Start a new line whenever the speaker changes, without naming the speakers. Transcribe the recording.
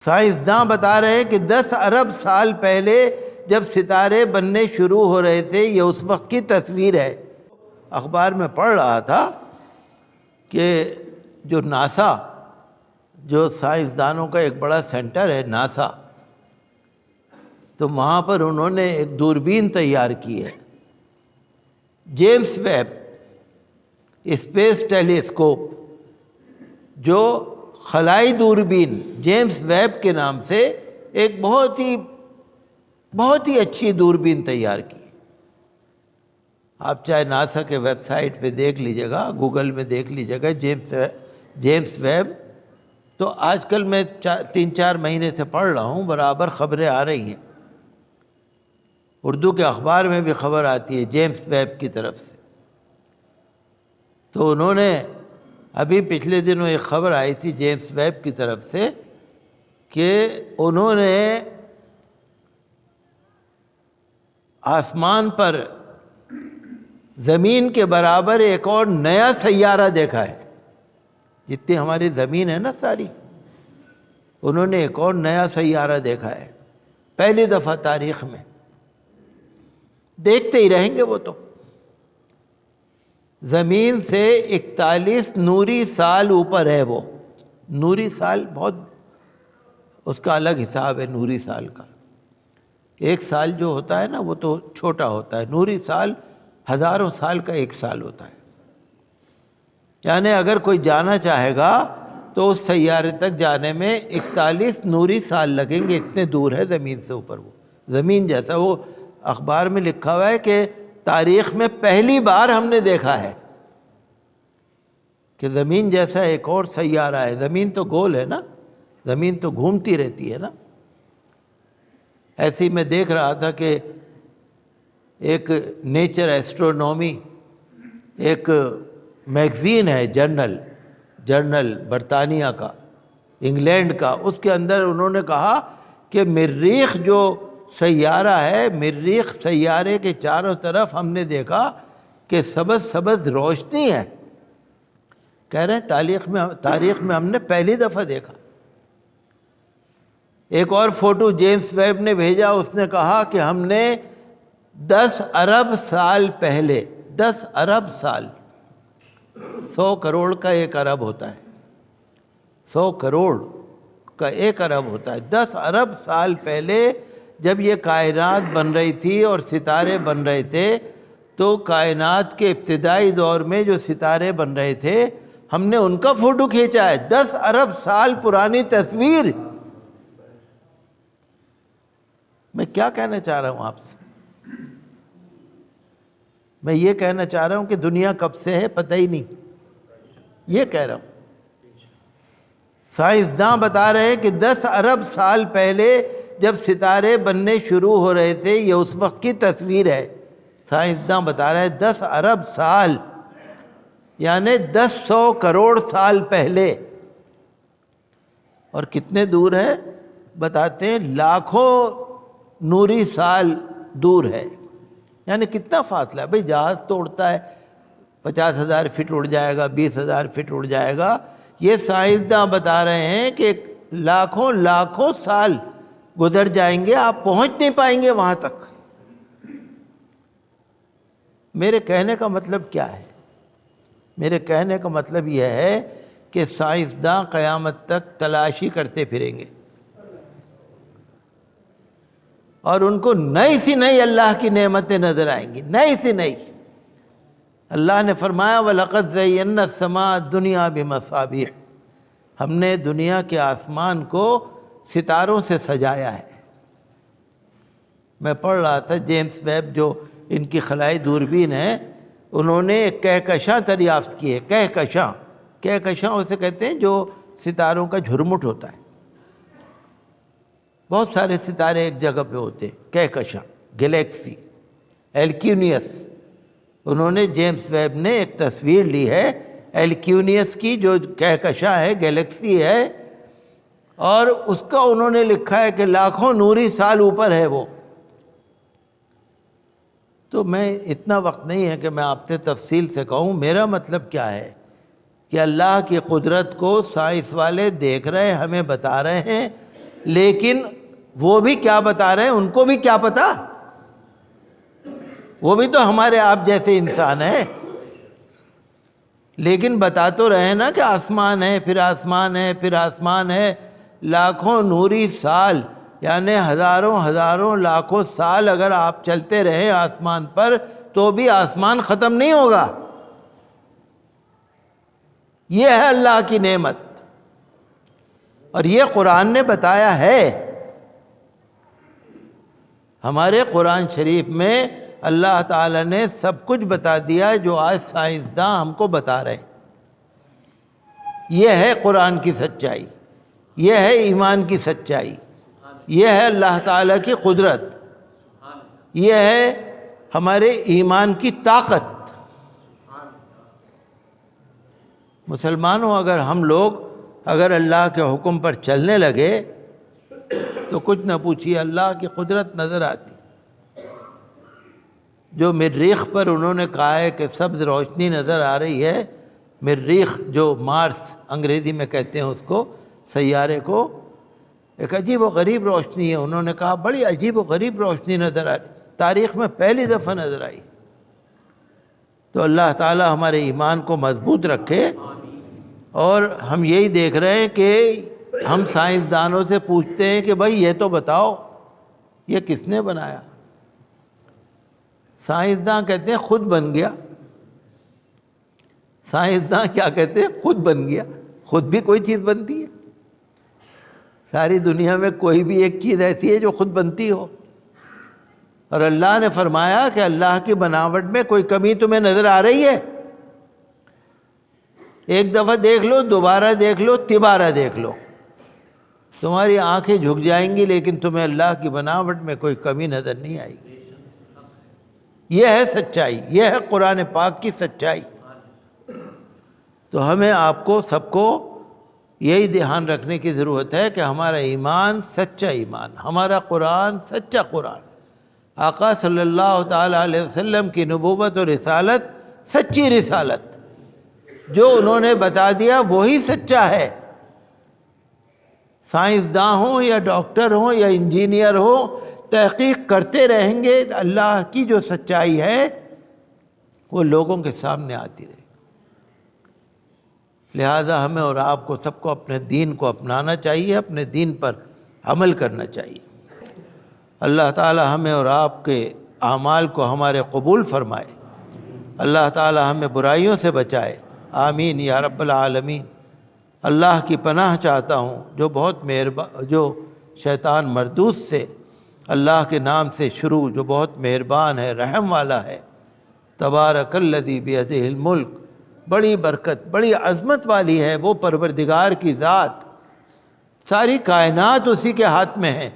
سائنسداں بتا رہے ہیں کہ 10 ارب سال پہلے جب ستارے بننے شروع ہو رہے تھے، یہ اس وقت کی تصویر ہے۔ اخبار میں پڑھ رہا تھا کہ جو ناسا، جو سائنسدانوں کا ایک بڑا سینٹر ہے ناسا، تو وہاں پر انہوں نے ایک دوربین تیار کی ہے، جیمس ویب اسپیس ٹیلیسکوپ، جو خلائی دوربین جیمس ویب کے نام سے ایک بہت ہی اچھی دوربین تیار کی۔ آپ چاہے ناسا کے ویب سائٹ پہ دیکھ لیجیے گا، گوگل میں دیکھ لیجیے گا جیمس ویب۔ تو آج کل میں 3-4 مہینے سے پڑھ رہا ہوں، برابر خبریں آ رہی ہیں، اردو کے اخبار میں بھی خبر آتی ہے جیمس ویب کی طرف سے۔ تو انہوں نے ابھی پچھلے دنوں ایک خبر آئی تھی جیمس ویب کی طرف سے کہ انہوں نے آسمان پر زمین کے برابر ایک اور نیا سیارہ دیکھا ہے۔ جتنی ہماری زمین ہے نا ساری، انہوں نے ایک اور نیا سیارہ دیکھا ہے، پہلی دفعہ تاریخ میں۔ دیکھتے ہی رہیں گے وہ تو۔ زمین سے 41 نوری سال اوپر ہے وہ۔ نوری سال بہت، اس کا الگ حساب ہے نوری سال کا۔ ایک سال جو ہوتا ہے نا وہ تو چھوٹا ہوتا ہے، نوری سال ہزاروں سال کا ایک سال ہوتا ہے۔ یعنی اگر کوئی جانا چاہے گا تو اس سیارے تک جانے میں 41 نوری سال لگیں گے، اتنے دور ہے زمین سے اوپر وہ۔ زمین جیسا، وہ اخبار میں لکھا ہوا ہے کہ تاریخ میں پہلی بار ہم نے دیکھا ہے کہ زمین جیسا ایک اور سیارہ ہے۔ زمین تو گول ہے نا، زمین تو گھومتی رہتی ہے نا۔ ایسے ہی میں دیکھ رہا تھا کہ ایک نیچر ایسٹرونومی ایک میگزین ہے، جرنل برطانیہ کا، انگلینڈ کا، اس کے اندر انہوں نے کہا کہ مریخ جو سیارہ ہے، مریخ سیارے کے چاروں طرف ہم نے دیکھا کہ سبز سبز روشنی ہے۔ کہہ رہے ہیں تاریخ میں ہم نے پہلی دفعہ دیکھا۔ ایک اور فوٹو جیمس ویب نے بھیجا، اس نے کہا کہ ہم نے 10 ارب سال پہلے، 10 ارب سال، 100 کروڑ کا 1 ارب ہوتا ہے، 100 کروڑ کا 1 ارب ہوتا ہے۔ 10 ارب سال پہلے جب یہ کائنات بن رہی تھی اور ستارے بن رہے تھے، تو کائنات کے ابتدائی دور میں جو ستارے بن رہے تھے، ہم نے ان کا فوٹو کھینچا ہے۔ 10 ارب سال پرانی تصویر۔ میں کیا کہنا چاہ رہا ہوں آپ سے؟ میں یہ کہنا چاہ رہا ہوں کہ دنیا کب سے ہے پتہ ہی نہیں، یہ کہہ رہا ہوں۔ سائنسداں بتا رہے ہیں کہ 10 ارب سال پہلے جب ستارے بننے شروع ہو رہے تھے، یہ اس وقت کی تصویر ہے۔ سائنسداں بتا رہے ہیں 10 ارب سال، یعنی 100 کروڑ سال پہلے۔ اور کتنے دور ہے بتاتے ہیں، لاکھوں نوری سال دور ہے۔ یعنی کتنا فاصلہ ہے بھئی، جہاز تو اڑتا ہے 50,000 فٹ اڑ جائے گا، 20,000 فٹ اڑ جائے گا۔ یہ سائنسداں بتا رہے ہیں کہ لاکھوں سال گزر جائیں گے، آپ پہنچ نہیں پائیں گے وہاں تک۔ میرے کہنے کا مطلب کیا ہے؟ میرے کہنے کا مطلب یہ ہے کہ سائنسداں قیامت تک تلاشی کرتے پھریں گے، اور ان کو نئی سی نئی اللہ کی نعمتیں نظر آئیں گی، نئی سی نئی۔ اللہ نے فرمایا وَلَقَدْ زَيَّنَّا السَّمَاءَ الدُّنْيَا بِمَصَابِيحَ، ہم نے دنیا کے آسمان کو ستاروں سے سجایا ہے۔ میں پڑھ رہا تھا جیمس ویب جو ان کی خلائی دوربین ہے، انہوں نے ایک کہکشاں دریافت کی ہے۔ کہکشاں اسے کہتے ہیں جو ستاروں کا جھرمٹ ہوتا ہے۔ بہت سارے ستارے ایک جگہ پہ ہوتے ہیں، کہکشاں، گلیکسی، ایلکیونیس۔ انہوں نے جیمس ویب نے ایک تصویر لی ہے ایلکیونیس کی، جو کہکشاں ہے، گلیکسی ہے، اور اس کا انہوں نے لکھا ہے کہ لاکھوں نوری سال اوپر ہے وہ۔ تو میں اتنا وقت نہیں ہے کہ میں آپ سے تفصیل سے کہوں۔ میرا مطلب کیا ہے کہ اللہ کی قدرت کو سائنس والے دیکھ رہے ہیں، ہمیں بتا رہے ہیں، لیکن وہ بھی کیا بتا رہے ہیں، ان کو بھی کیا پتا، وہ بھی تو ہمارے آپ جیسے انسان ہیں، لیکن بتا تو رہے نا کہ آسمان ہے، پھر آسمان ہے، پھر آسمان ہے، لاکھوں نوری سال، یعنی ہزاروں لاکھوں سال اگر آپ چلتے رہیں آسمان پر تو بھی آسمان ختم نہیں ہوگا۔ یہ ہے اللہ کی نعمت، اور یہ قرآن نے بتایا ہے۔ ہمارے قرآن شریف میں اللہ تعالیٰ نے سب کچھ بتا دیا جو آج سائنسداں ہم کو بتا رہے ہیں۔ یہ ہے قرآن کی سچائی، یہ ہے ایمان کی سچائی، یہ ہے اللہ تعالیٰ کی قدرت، یہ ہے ہمارے ایمان کی طاقت۔ مسلمانوں، اگر ہم لوگ اگر اللہ کے حکم پر چلنے لگے تو کچھ نہ پوچھیے، اللہ کی قدرت نظر آتی۔ جو مریخ پر انہوں نے کہا ہے کہ سبز روشنی نظر آ رہی ہے، مریخ جو مارس انگریزی میں کہتے ہیں اس کو، سیارے کو، ایک عجیب و غریب روشنی ہے۔ انہوں نے کہا بڑی عجیب و غریب روشنی نظر آ رہی، تاریخ میں پہلی دفعہ نظر آئی۔ تو اللہ تعالی ہمارے ایمان کو مضبوط رکھے۔ اور ہم یہی دیکھ رہے ہیں کہ ہم سائنسدانوں سے پوچھتے ہیں کہ بھائی یہ تو بتاؤ یہ کس نے بنایا؟ سائنسداں کہتے ہیں خود بن گیا۔ سائنسداں کیا کہتے ہیں؟ خود بن گیا۔ خود بھی کوئی چیز بنتی ہے؟ ساری دنیا میں کوئی بھی ایک چیز ایسی ہے جو خود بنتی ہو؟ اور اللہ نے فرمایا کہ اللہ کی بناوٹ میں کوئی کمی تمہیں نظر آ رہی ہے؟ ایک دفعہ دیکھ لو، دوبارہ دیکھ لو، تیبارہ دیکھ لو، تمہاری آنکھیں جھک جائیں گی، لیکن تمہیں اللہ کی بناوٹ میں کوئی کمی نظر نہیں آئے گی۔ یہ ہے سچائی، یہ ہے قرآن پاک کی سچائی۔ تو ہمیں آپ کو سب کو یہی دھیان رکھنے کی ضرورت ہے کہ ہمارا ایمان سچا ایمان، ہمارا قرآن سچا قرآن، آقا صلی اللہ تعالیٰ علیہ وسلم کی نبوت اور رسالت سچی رسالت، جو انہوں نے بتا دیا وہی سچا ہے۔ سائنسداں ہوں یا ڈاکٹر ہوں یا انجینئر ہوں، تحقیق کرتے رہیں گے، اللہ کی جو سچائی ہے وہ لوگوں کے سامنے آتی رہے۔ لہٰذا ہمیں اور آپ کو سب کو اپنے دین کو اپنانا چاہیے، اپنے دین پر عمل کرنا چاہیے۔ اللہ تعالی ہمیں اور آپ کے اعمال کو ہمارے قبول فرمائے، اللہ تعالی ہمیں برائیوں سے بچائے، آمین یا رب العالمین۔ اللہ کی پناہ چاہتا ہوں جو شیطان مردود سے، اللہ کے نام سے شروع، جو بہت مہربان ہے، رحم والا ہے۔ تبارک الذی بیدہ الملک، بڑی برکت، بڑی عظمت والی ہے وہ پروردگار کی ذات، ساری کائنات اسی کے ہاتھ میں ہے۔